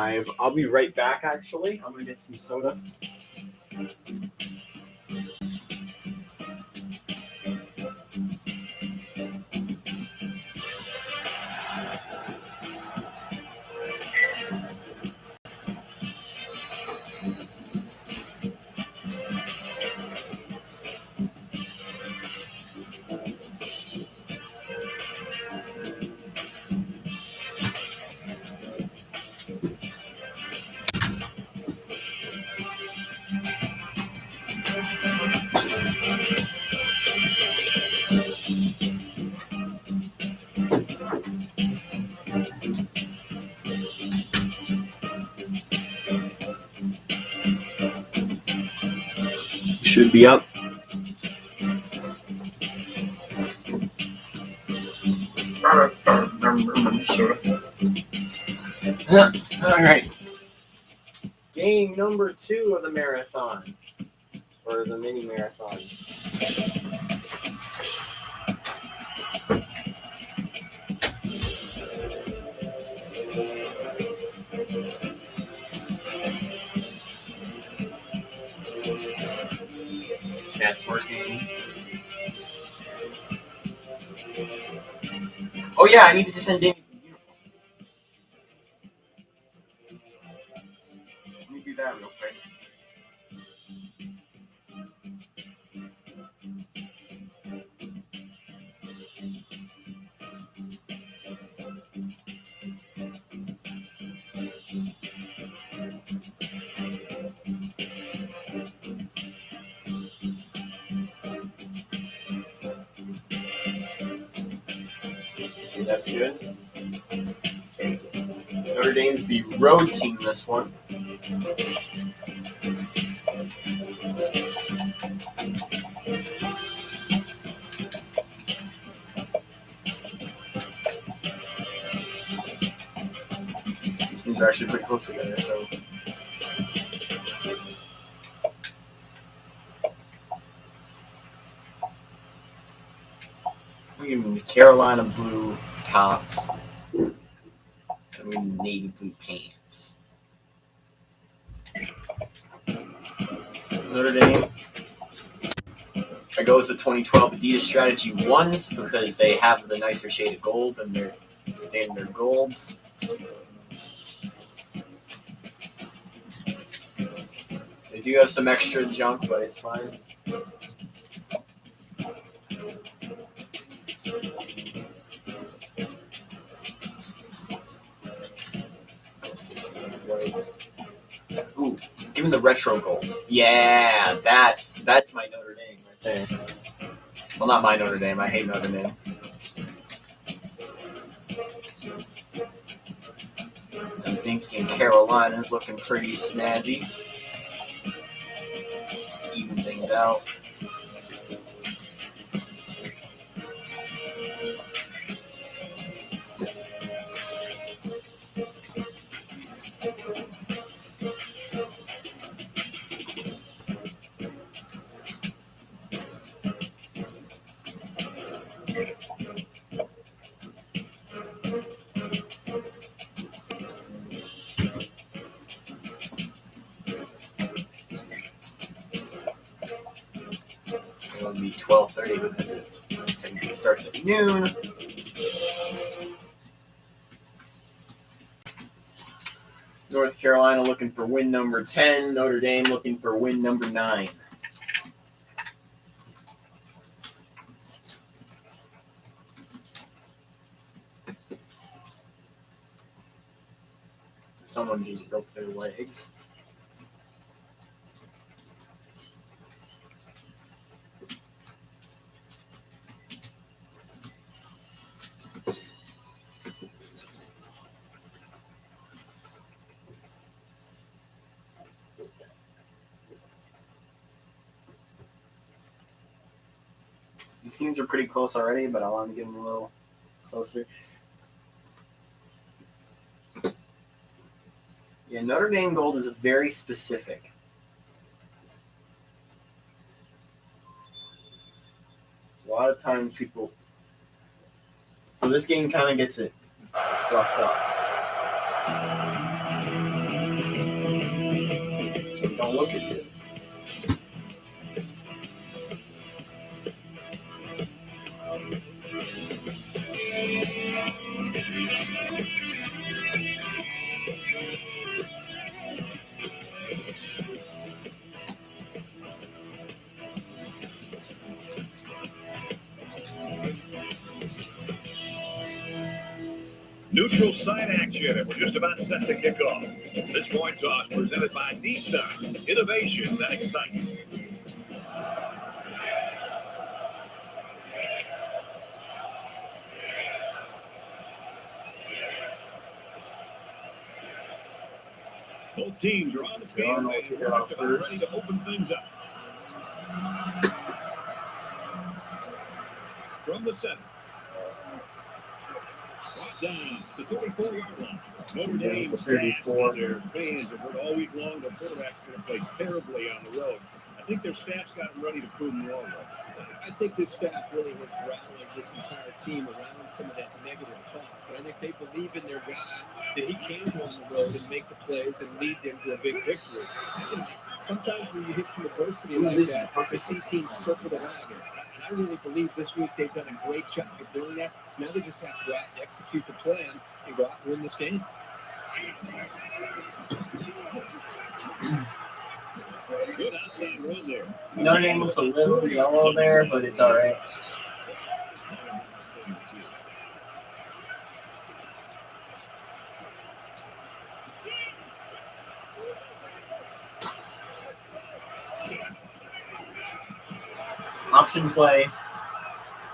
live. I'll be right back, actually. I'm going to get some soda. Should be up. All right. Game number 2 of the marathon, or the mini marathon. Chancellor's game. Oh yeah, I needed to send Danny uniforms. Let me do that real quick. That's good. Notre Dame's the road team this one. These teams are actually pretty close together, so. We need Carolina blue tops. And we need navy blue pants. Notre Dame. I go with the 2012 Adidas Strategy 1s because they have the nicer shade of gold than their standard golds. They do have some extra junk, but it's fine. Ooh, give me the retro golds. Yeah, that's my Notre Dame right there. Well, not my Notre Dame. I hate Notre Dame. I'm thinking Carolina's looking pretty snazzy. Let's even things out. It'll be 12:30 because it technically starts at noon. North Carolina looking for win number 10. Notre Dame looking for win number 9. Someone just broke their legs. These teams are pretty close already, but I want to get them a little closer. Yeah, Notre Dame gold is very specific. A lot of times people... So this game kind of gets it fluffed up. Don't look as good. Neutral site action, and we're just about set to kick off. This coin toss presented by Nissan. Innovation that excites. Both teams are on the field, and we're just about ready to open things up. From the center. Down the 34-yard line. Notre Dame staff and their fans have heard all week long the quarterback's going to play terribly on the road. I think their staff's got them ready to prove them wrong. I think this staff really has rallied this entire team around some of that negative talk. But I think they believe in their guy, that he can go on the road and make the plays and lead them to a big victory. And sometimes when you hit some adversity like that, you see teams circle the wagons. I really believe this week they've done a great job of doing that. Now they just have to go out and execute the plan and go out and win this game. Good outside run there. Notre Dame looks a little yellow there, but it's all right. Option play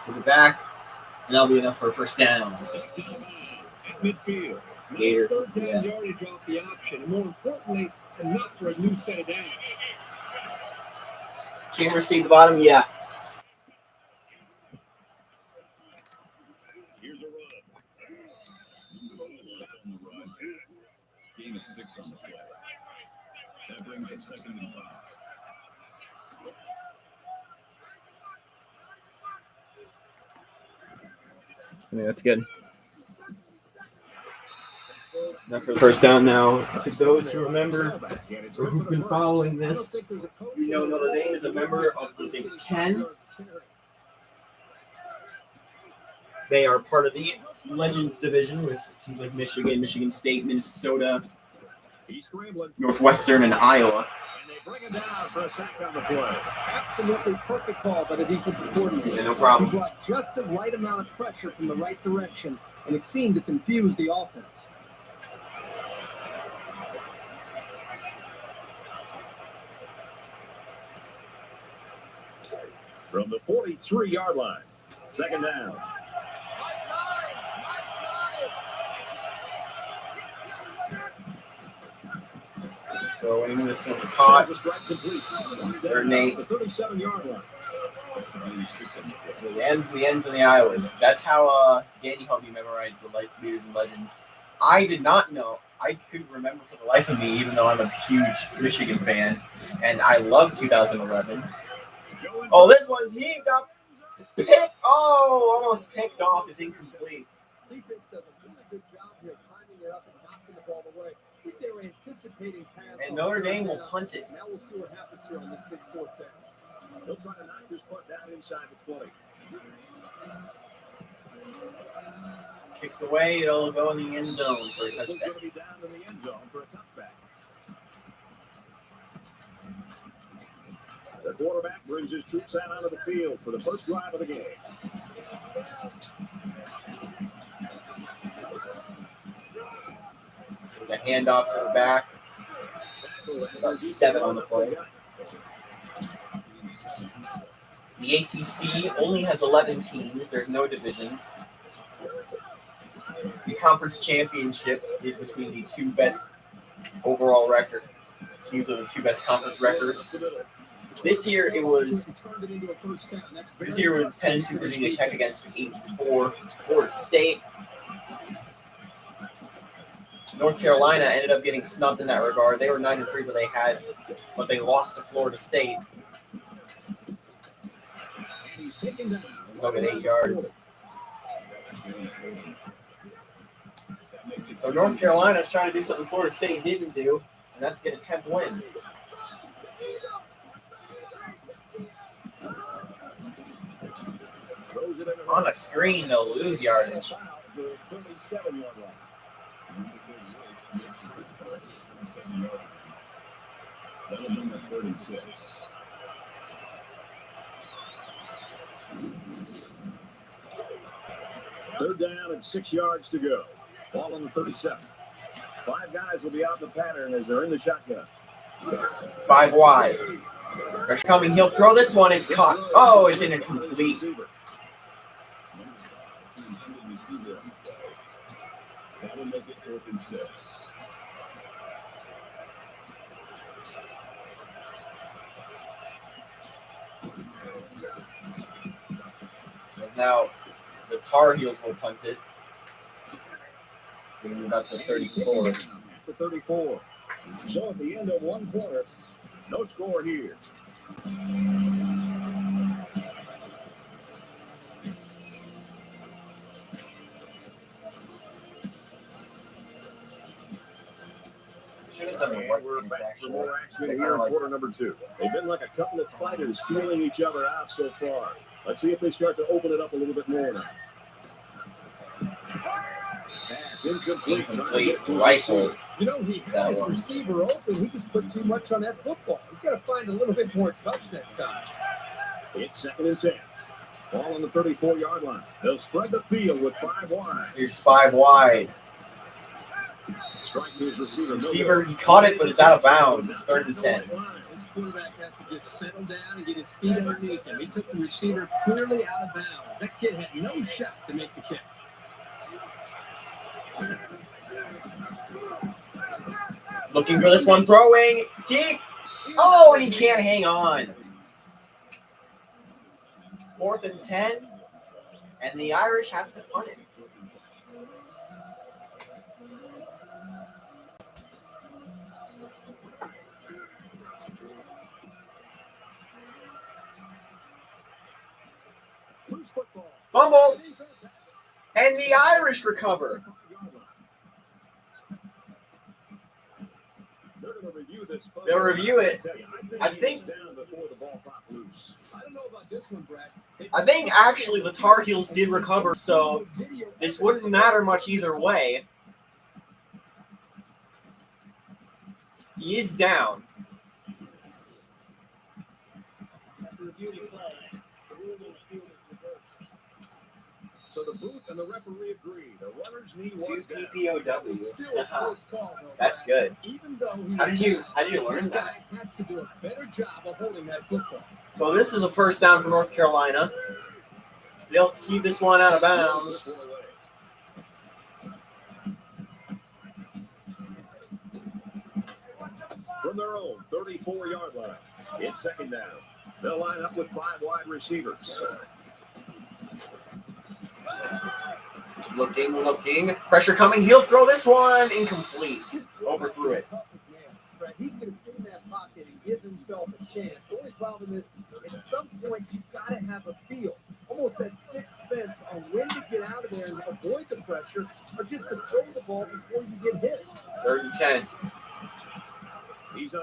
to the back, and that'll be enough for a first down. Midfield. Gator, Third down yardage off the option, and more importantly, enough for a new set of downs. Camera see the bottom, yeah. Here's a run. Gain of 6 on the play. That brings it 2nd and 5. Yeah, that's good. Enough for the first down now. To those who remember or who've been following this, you know Notre Dame is a member of the Big Ten. They are part of the Legends division with teams like Michigan, Michigan State, Minnesota, Northwestern, and Iowa. And they bring it down for a sack on the play. Absolutely perfect call by the defensive coordinator. Yeah, no problem. He brought just the right amount of pressure from the right direction, and it seemed to confuse the offense. From the 43-yard line, 2nd down. Throwing, this one's caught. Third and 8. The 37-yard line. The ends and the Iowas. That's how Danny helped me memorize the leaders and legends. I did not know. I couldn't remember for the life of me, even though I'm a huge Michigan fan, and I love 2011. Oh, this one's heaved up. Pick. Oh, almost picked off. It's incomplete. Defense does a really good job here timing it up and knocking the ball away. I think they were anticipating pass. And Notre Dame will punt it. Now we'll see what happens here on this big 4th down. They'll try to knock this punt down inside the 20. Kicks away. It'll go in the end zone for a It's going touchback. to be down in the end zone for a touchback. The quarterback brings his troops out onto the field for the first drive of the game. There's a handoff to the back. About 7 on the play. The ACC only has 11 teams. There's no divisions. The conference championship is between the 2 best overall record. Teams are the 2 best conference records. This year it was 10-2 Virginia Tech against 8-4 Florida State. North Carolina ended up getting snubbed in that regard. They were 9-3, but they lost to Florida State. Look at 8 yards. So North Carolina is trying to do something Florida State didn't do, and that's get a 10th win. it in On a screen, they'll lose yardage. The 37-yard line. That'll bring up 36. Third down and 6 yards to go. Ball on the 37. 5 guys will be out in the pattern as they're in the shotgun. 5 wide. Pressure coming. He'll throw this one. It's caught. Oh, it's incomplete. That'll make it 4th and 6. Now, the Tar Heels will punt it. We move up to 34. To 34. So at the end of 1 quarter, no score here. Should have done the And we're back for more action here in quarter number 2. They've been like a couple of fighters feeling each other out so far. Let's see if they start to open it up a little bit more now. Pass incomplete. Rifle. You know, he had his receiver open. He just put too much on that football. He's got to find a little bit more touch next time. It's 2nd and 10. Ball on the 34-yard line. They'll spread the field with 5 wide. Here's 5 wide. Strike to his receiver. Receiver, he caught it, but it's out of bounds. 3rd and 10. This quarterback has to just settle down and get his feet underneath him. He took the receiver clearly out of bounds. That kid had no shot to make the catch. Looking for this one, throwing deep. Oh, and he can't hang on. 4th and 10, and the Irish have to punt it. Fumble, and the Irish recover. They'll review it. I think actually the Tar Heels did recover, so this wouldn't matter much either way. He is down. So the booth and the referee agree. The runner's knee was 2 down. PPOW. That's good. Even though How did you learn this that? guy has to do a better job of holding that football. So this is a first down for North Carolina. They'll keep this one out of bounds. From their own 34-yard line, it's 2nd down. They'll line up with 5 wide receivers. Looking. Pressure coming. He'll throw this one. Incomplete. Overthrew it. He's going to sit in that pocket and give himself a chance. The only problem is, at some point, you've got to have a feel, almost that sixth sense on when to get out of there and avoid the pressure, or just to throw the ball before you get hit. 3rd and 10.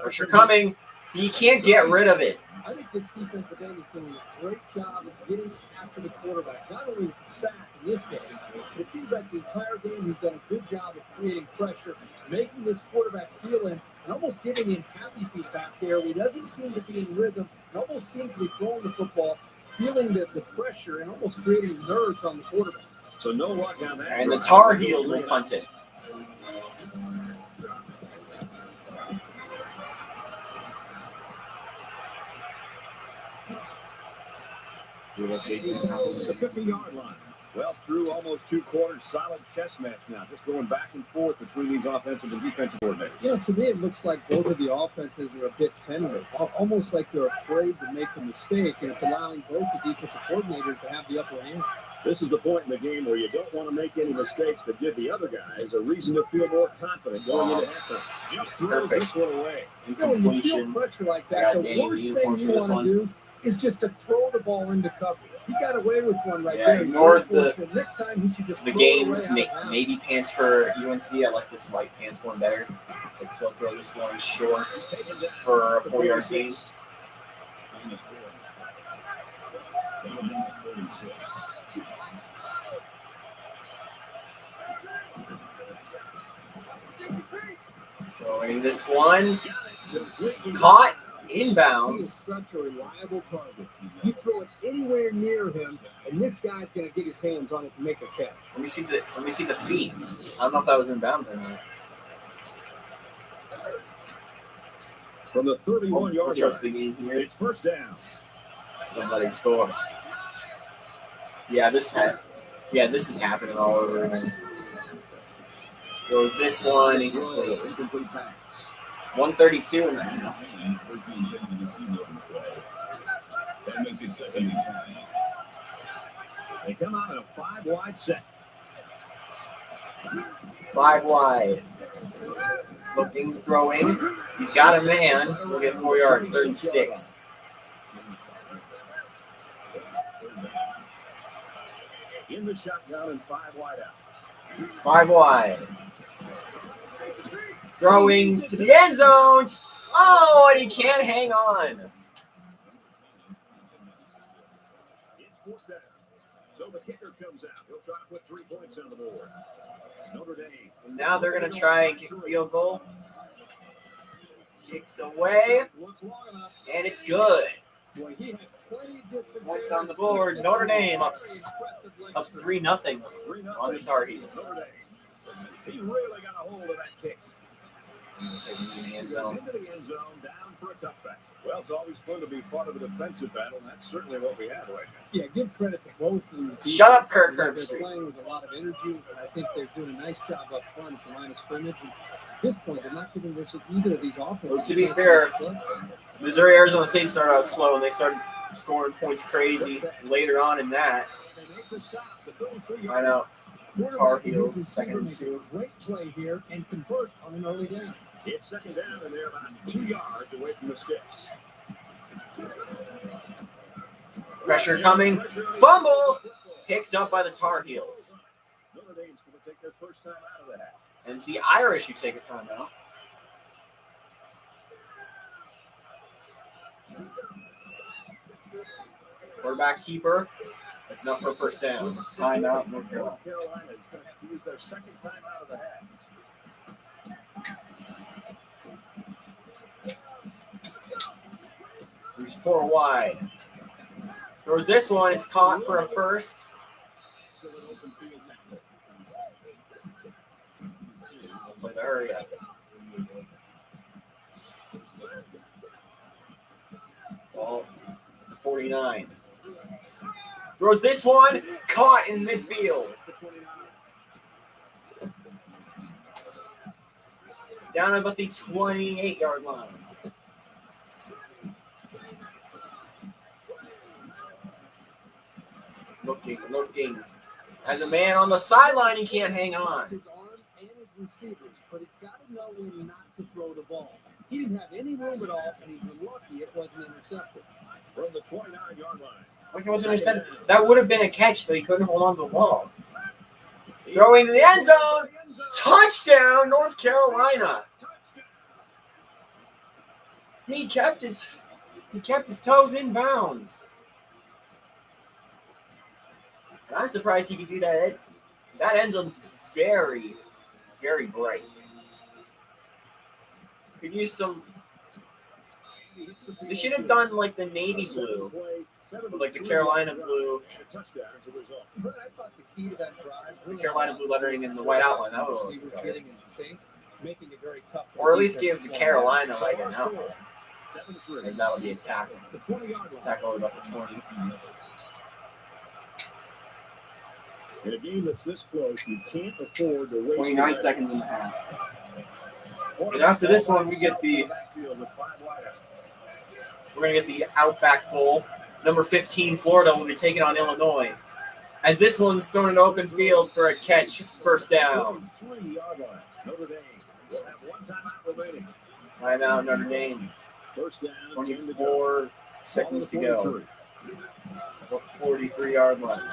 Pressure coming. He can't get rid of it. I think this defensive end is doing a great job of getting after the quarterback. Not only with the sack in this game, but it seems like the entire game he's done a good job of creating pressure, making this quarterback feel him, and almost giving him happy feet back there. He doesn't seem to be in rhythm, and almost seems to be throwing the football, feeling the pressure, and almost creating nerves on the quarterback. So no luck on that. And the Tar Heels will punt it. The 50-yard line. Well, through almost 2 quarters, solid chess match now. Just going back and forth between these offensive and defensive coordinators. You know, to me, it looks like both of the offenses are a bit tentative, almost like they're afraid to make a mistake, and it's allowing both the defensive coordinators to have the upper hand. This is the point in the game where you don't want to make any mistakes that give the other guys a reason to feel more confident going into halftime. Just throw this one away. You know, when you feel pressure like that, the worst thing you want to do is just to throw the ball into coverage. He got away with one right there. Ignore Next time he should just the games, maybe pants for UNC. I like this white pants one better. But still throw this one short for a 4-yard gain. Throwing this one. Completely Caught He is inbounds. such a reliable target. You throw it anywhere near him, and this guy's going to get his hands on it and make a catch. Let me see the feet. I don't know if that was inbounds or not. from the 31-yard Trust line. the game here. It's first down. Somebody score. Yeah, this is happening all over again. Goes this one incomplete. Incomplete pass. 132 in the half. That makes it second and 10. They come out in a 5-wide set. 5 wide. Looking, throwing. He's got a man. We'll get 4 yards. 3rd and 6. In the shotgun and 5 wide out. 5 wide. Throwing to the end zone. Oh, and he can't hang on. It's fourth down. So the kicker comes out. He'll try to put 3 points on the board. Notre Dame. And now they're going to try and kick a field goal. Kicks away, and it's good. Points on the board. Notre Dame up 3-0 on the Tar Heels. Notre Dame. He really got a hold of that kick. Taking the end zone. Into the end zone, down for a touchback. Well, it's always fun to be part of a defensive battle, and that's certainly what we have right now. Yeah, give credit to both of them. Shut up, Kirk They're Herbstreit. playing with a lot of energy, and I think they're doing a nice job up front at the line of scrimmage. And at this point, they're not giving this either of these offenses. Well, to be fair, Missouri, Arizona State started out slow, and they started scoring points crazy later on in that. They make the stop. The 33-yard I know. Tar Heels, Receiver 2nd and makes a 2. great play here and convert on an early down. It's second down, and they're about 2 yards away from the sticks. Pressure coming. Fumble! Picked up by the Tar Heels. Notre Dame's going to take their first time out of the half. And it's the Irish who take a timeout. Quarterback keeper. That's enough for a first down. Timeout, North Carolina. North Carolina is going to have to use their second time out of the half. He's 4 wide. Throws this one. It's caught for a first. So an open field tackle. Play the hurry up. Ball at the 49. Throws this one. Caught in midfield. Down about the 28-yard line. Looking. As a man on the sideline, he can't hang on. His arm and his receivers, but he's got to know when not to throw the ball. He didn't have any room at all, and he's lucky it wasn't intercepted. From the 29-yard line. Like it wasn't intercepted. That would have been a catch, but he couldn't hold on to the ball. Throwing to the end zone. Touchdown, North Carolina. He kept his toes in bounds. And I'm surprised he could do that. That end zone's very, very bright. Could use some. They should have done like the navy blue, like the Carolina blue, But I thought the key to that drive, the Carolina blue lettering in the white outline. That would have receivers looked better. getting in sync, making it very tough. for Or at the least give defense the to Carolina like an outline, 7-3. because that'll be a tackle. The 20-yard line. Tackle about the 20. In a game that's this close, you can't afford to waste 29 seconds in the half. And after this one, we get the. We're going to get the Outback Bowl. Number 15, Florida, will be taking on Illinois. As this one's thrown in open field for a catch, first down. 3-yard line. Notre Dame will have one timeout remaining. Right now, Notre Dame, First down, 24 seconds to go. About the 43-yard line.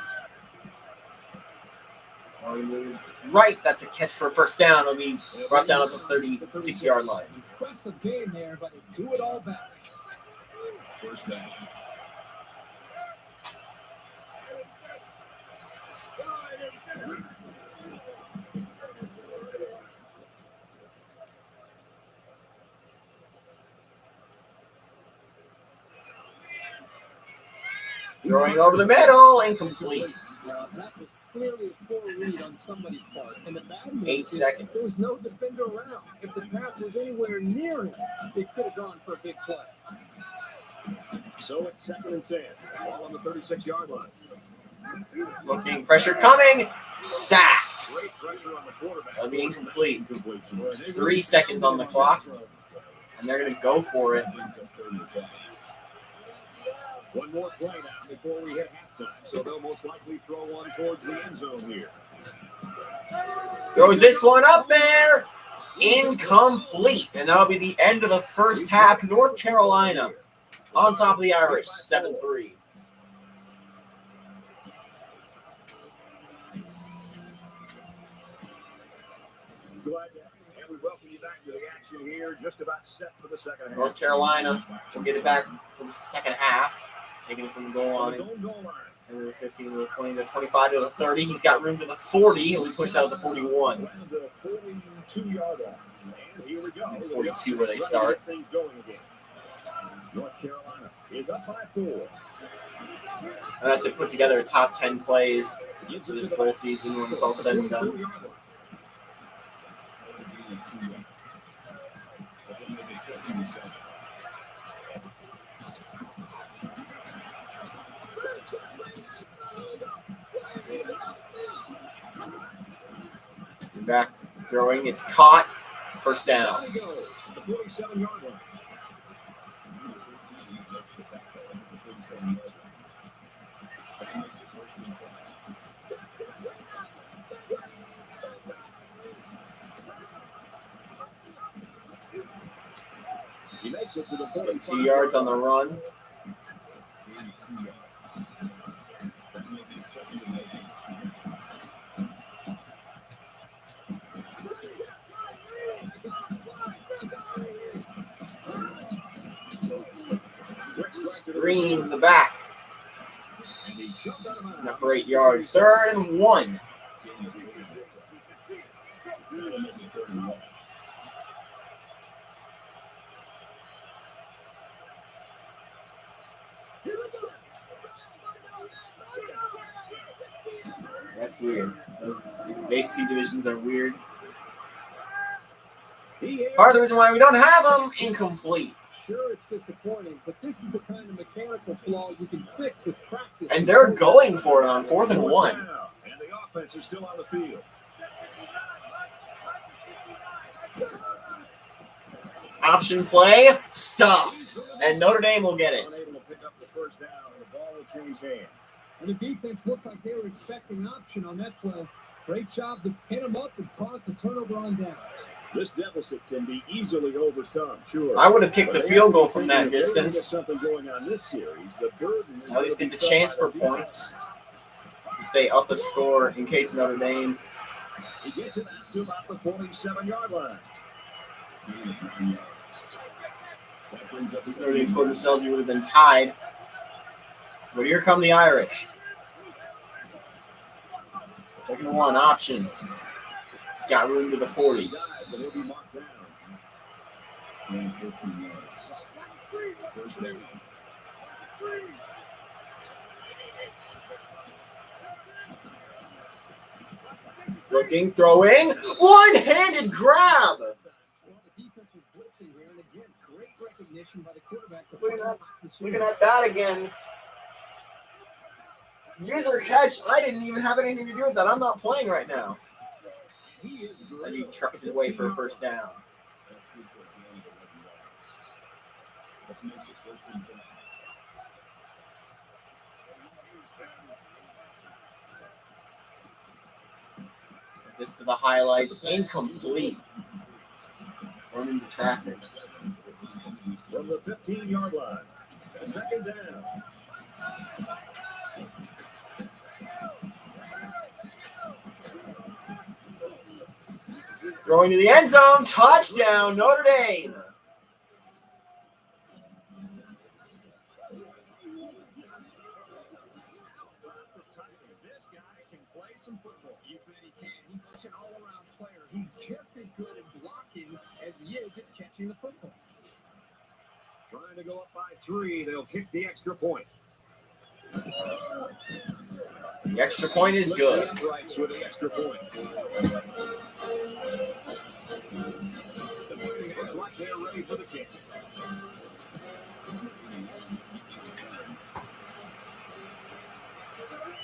Oh, he moves right. That's a catch for a first down. It'll be brought down at the 36-yard line. Impressive game there, but they do it all back. First down. Throwing over the middle, incomplete. That was clearly a poor read on somebody's part. And the bad news 8 is seconds. there was no defender around. If the pass was anywhere near him, it could have gone for a big play. So it's 2nd and 10. Ball on the 36-yard line. Looking, pressure coming. Sacked. Great pressure on the quarterback. That'll be incomplete. 3 seconds on the clock. And they're going to go for it. One more play now before we hit halftime. So they'll most likely throw one towards the end zone here. Throws this one up there. Incomplete. And that'll be the end of the first half. North Carolina on top of the Irish, 7-3. And we welcome you back to the action here. Just about set for the second half. North Carolina will get it back for the second half. Taking it from the goal line. And the 15 to the 20 to the 25 to the 30. He's got room to the 40. He'll be pushed out to the 41. The 42-yard line. And here we go. 42 where they start. North Carolina is up by 4. I have to put together a top 10 plays for this bowl season when it's all said and done. Back throwing, it's caught. First down. The 47-yard line. He makes it to the 45. 2 yards on the run. Screen in the back. Enough for 8 yards. 3rd and 1. That's weird. Those ACC divisions are weird. Part of the reason why we don't have them, incomplete. Sure, it's disappointing, but this is the kind of mechanical flaw you can fix with practice. And they're going for it on 4th and 1. And the offense is still on the field. Option play, stuffed. And Notre Dame will get it. Unable to pick up the first down, and the ball will change hands. And the defense looked like they were expecting option on that play. Great job to hit them up and cause the turnover on down. This deficit can be easily overcome, sure. I would have kicked the field goal from that distance. Something going on this series. The burden is At least get the chance for points. To stay up a score in case Notre Dame. He gets it out to about the 47-yard line. If Notre Dame scored themselves, you would have been tied. But here come the Irish. 2nd and 1, option. It's got room to the 40. But he'll be marked down. Looking, throwing, one-handed grab. well, the defense was blitzing here, and again, great recognition by the quarterback. Looking at that again. User catch. I didn't even have anything to do with that. I'm not playing right now. As he trucks his way for a first down. This to the highlights. Incomplete. Run into traffic. From the 15-yard line. 2nd down. Throwing to the end zone. Touchdown, Notre Dame. This guy can play some football. You bet he can. He's such an all-around player. He's just as good at blocking as he is at catching the football. Trying to go up by 3. They'll kick the extra point. The extra point is good. Right with the extra point. The Fighting looks like they're ready for the kick.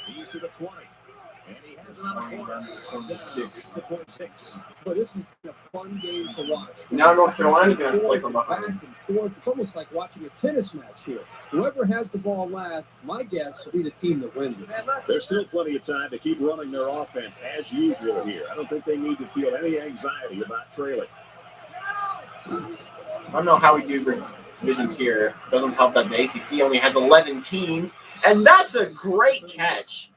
He's to the 20. And he has it on the corner. 26. The 26. But this is a fun game to watch. Now North Carolina's going to have to play from behind. Back and forth. It's almost like watching a tennis match here. Whoever has the ball last, my guess will be the team that wins it. There's still plenty of time to keep running their offense as usual here. I don't think they need to feel any anxiety about trailing. I don't know how we do divisions here. Doesn't help that the ACC only has 11 teams, and that's a great catch.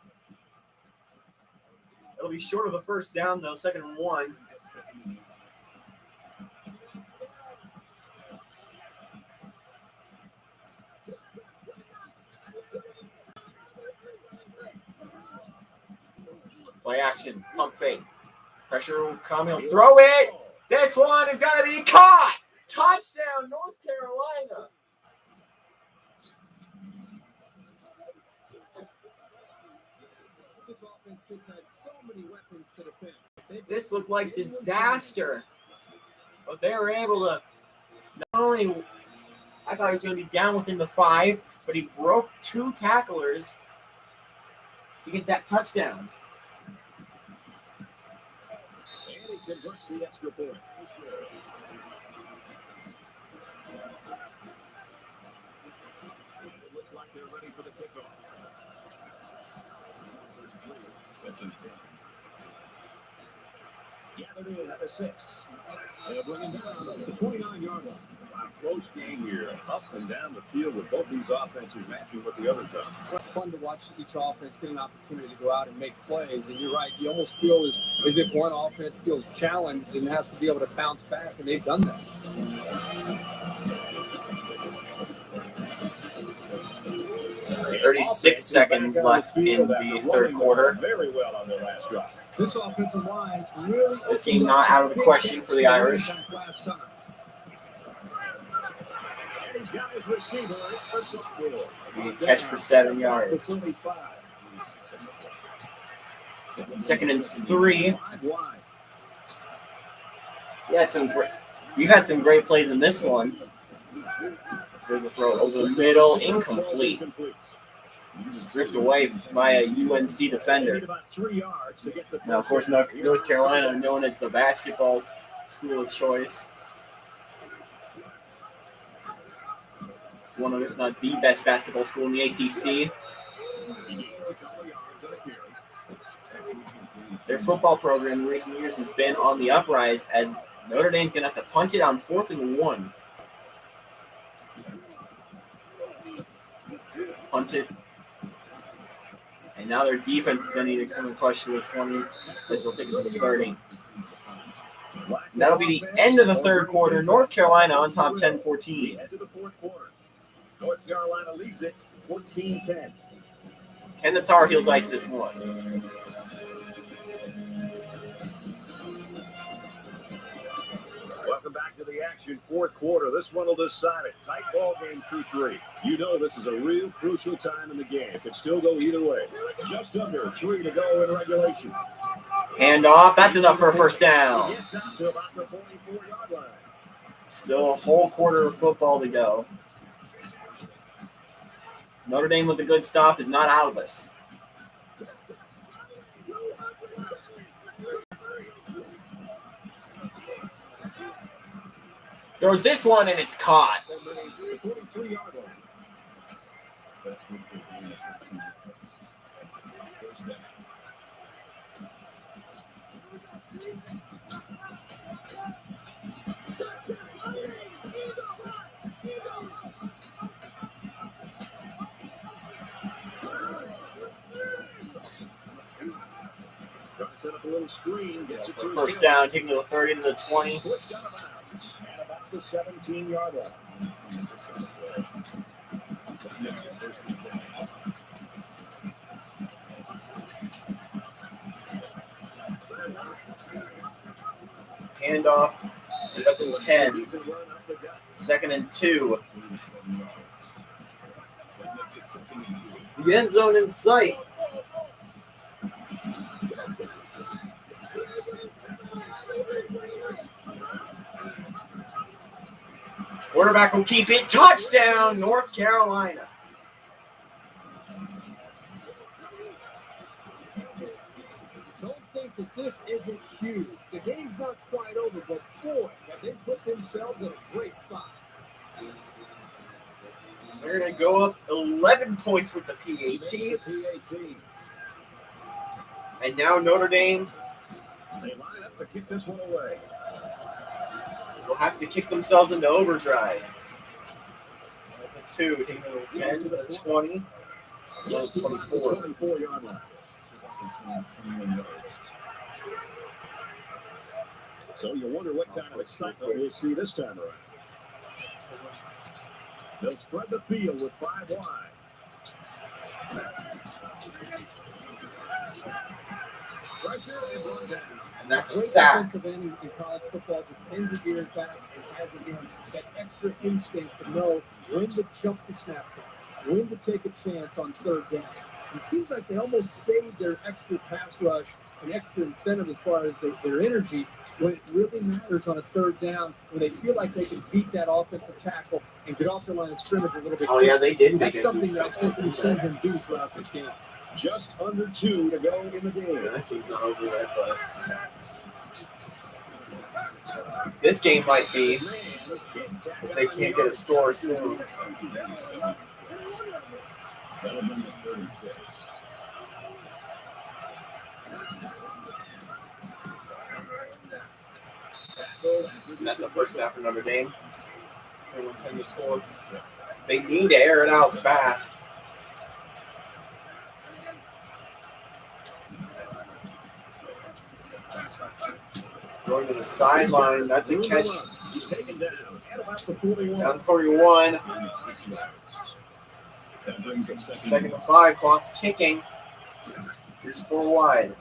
It'll be short of the first down, though, 2nd and 1. Play action, pump fake. Pressure will come, he'll throw it. This one is going to be caught. Touchdown, North Carolina. This offense just had so many weapons to defend. This looked like disaster. But they were able to not only, I thought he was going to be down within the 5, but he broke 2 tacklers to get that touchdown. And he converts the extra point. It looks like they're ready for the kickoff. Gathered in at the 6. They'll bring him down to the 29-yard line. A close game here, up and down the field with both these offenses matching what the others done. It's fun to watch each offense get an opportunity to go out and make plays. And you're right, you almost feel as if one offense feels challenged and has to be able to bounce back, and they've done that. Okay, 36 seconds left in the third quarter. Very well on their last drive. This offensive line really. This game not out of the question for the Irish. He's got his receiver. It's for Software. The catch for 7 yards. 2nd and 3. We've had some great plays in this one. There's a throw over the middle, incomplete. Stripped away by a UNC defender. Now, of course, North Carolina, known as the basketball school of choice. One of, if not the best basketball school in the ACC. Their football program in recent years has been on the uprise, as Notre Dame's going to have to punt it on 4th and 1. Punt it. And now their defense is going to need to come and clutch to the 20. This will take it to the 30. And that'll be the end of the third quarter. North Carolina on top 10-14. North Carolina leads it 14-10. Can the Tar Heels ice this one? Welcome back to the action. Fourth quarter. This one will decide it. Tight ball game 2-3. You know this is a real crucial time in the game. It could still go either way. Just under 3 to go in regulation. Hand off. That's enough for a first down. Gets out to about the 44-yard line. Still a whole quarter of football to go. Notre Dame with a good stop is not out of this. Throw this one and it's caught. Set up a little screen. Gets it to First down, taking to the 30 to the 20. Pushed out of bounds at about the 17-yard line. Handoff to Evans' head. 2nd and 2. The end zone in sight. Quarterback will keep it. Touchdown, North Carolina. Don't think that this isn't huge. The game's not quite over, but boy, have they put themselves in a great spot. They're going to go up 11 points with the PAT. And now Notre Dame They line up to kick this one away. will have to kick themselves into overdrive. At the 2, taking the 10 to the 20, Yes, 24. 24-yard line. So you wonder what kind of excitement we'll see this time around. They'll spread the field with 5 wide. Pressure and run down. And that's a Great sack. defensive end in college football just tends to years back and has, again, that extra instinct to know when to jump the snap count, when to take a chance on third down. It seems like they almost save their extra pass rush and extra incentive as far as their energy when it really matters on a third down, when they feel like they can beat that offensive tackle and get off the line of scrimmage a little bit. Oh, yeah, they did make That's it. something that I've seen him do throughout this game. Just under 2 to go in the game. I think not over that, but this game might be if they can't get a score soon. And that's a first down for Notre Dame. They will tend to score. They need to air it out fast. Going to the sideline. That's a catch. He's taken down at about the 41. Down 41. That brings up Second and 5. Clock's ticking. Here's 4 wide.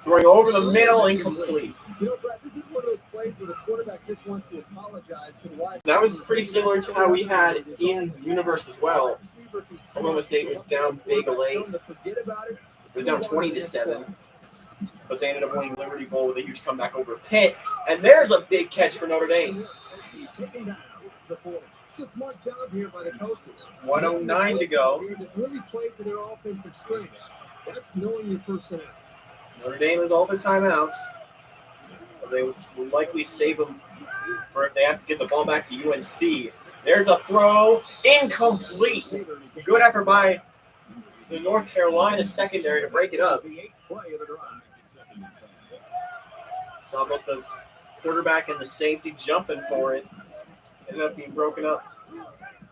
Throwing over the middle, incomplete. You know, Brett, this is one of those plays where the quarterback just wants to apologize to the wide. That was pretty similar to how we had in Universe as well. Oklahoma State was down big late. It was down 20-7. But they ended up winning Liberty Bowl with a huge comeback over Pitt. And there's a big catch for Notre Dame. He's taken down the 40. It's a smart job here by the coaches. 1:09 to go. That really played to their offensive strengths. That's knowing your personnel. Notre Dame has all their timeouts. They will likely save them for if they have to get the ball back to UNC. There's a throw. Incomplete. Good effort by the North Carolina secondary to break it up. Saw both the quarterback and the safety jumping for it. Ended up being broken up.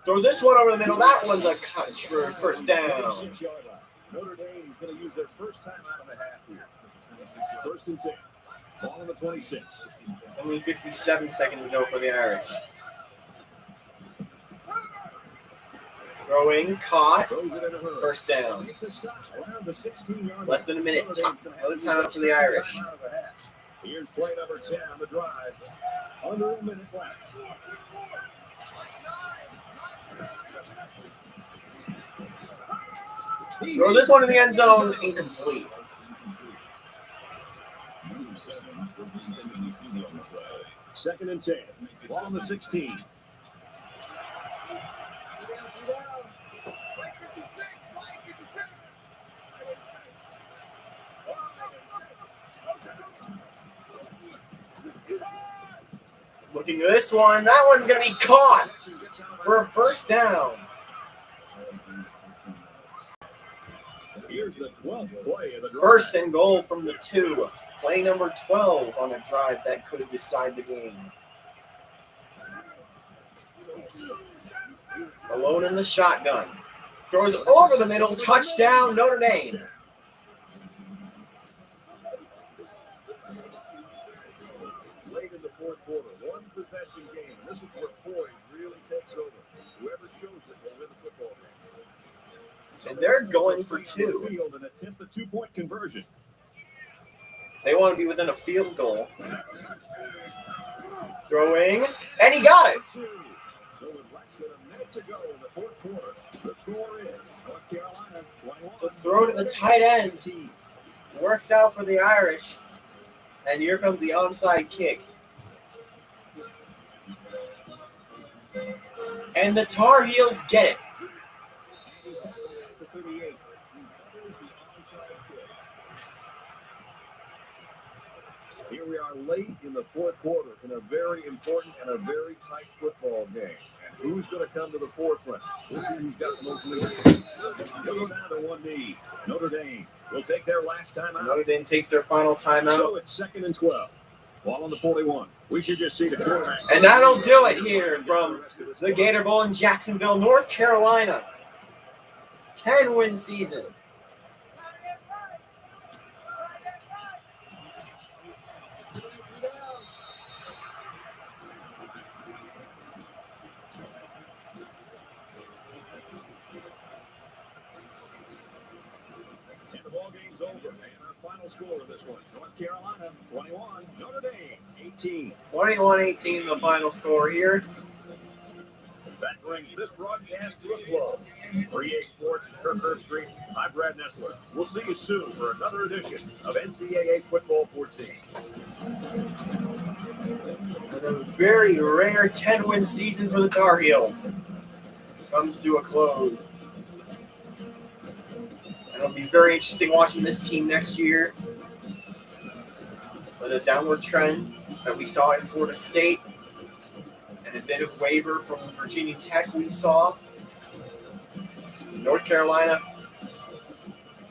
Throws this one over the middle. That one's a catch for first down. Notre Dame is going to use their first time out of the half here. First and 10. Ball on the 26. Only 57 seconds to go for the Irish. Throwing, caught, first down. Less than a minute. Another timeout for the Irish. Here's play number 10 on the drive. Under a minute left. Throws this one in the end zone, incomplete. Second and 10. Ball on the 16. Looking at this one. That one's going to be caught for a first down. Here's the 12th play of the drive. First and goal from the 2. Play number 12 on a drive that could decide the game. Alone in the shotgun. Throws over the middle. Touchdown, Notre Dame. Late in the fourth quarter, one possession game. This is where poise really takes over. Whoever shows it will win the football game. And they're going for 2. Field and attempt the 2-point conversion. They want to be within a field goal. Throwing, and he got it. So with less than a minute to go in the fourth quarter. The score is North Carolina 21. The throw to the tight end works out for the Irish. And here comes the onside kick. And the Tar Heels get it. He's tackled at the 38. He covers the onside kick. Here we are late in the fourth quarter in a very important and a very tight football game. And who's going to come to the forefront? We'll see who's got the most lead. Go down to one knee. Notre Dame will take their last time out. Notre Dame takes their final timeout. So it's 2nd and 12. Ball on the 41. We should just see the quarterback. And that'll do it here from the Gator Bowl in Jacksonville, North Carolina. 10-win season. And the ball game's over. And our final score of this one: North Carolina 21, Notre Dame 18. 21-18, the final score here. That brings this broadcast to a close. For EA Sports and Kirkhurst Street, I'm Brad Nessler. We'll see you soon for another edition of NCAA Football 14. And a very rare 10-win season for the Tar Heels comes to a close. And it'll be very interesting watching this team next year. With a downward trend that we saw in Florida State and a bit of waiver from Virginia Tech we saw. North Carolina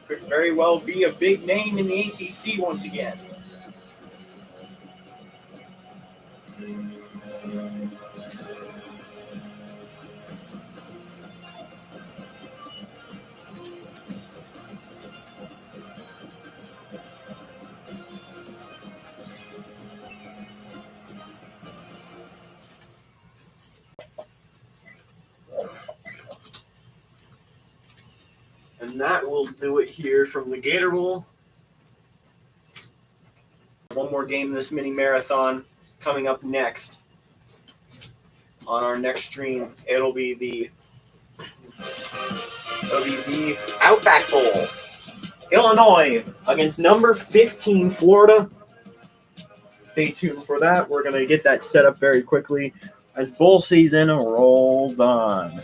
could very well be a big name in the ACC once again. And that will do it here from the Gator Bowl. One more game in this mini marathon coming up next. On our next stream, it'll be the Outback Bowl. Illinois against number 15 Florida. Stay tuned for that. We're going to get that set up very quickly as bowl season rolls on.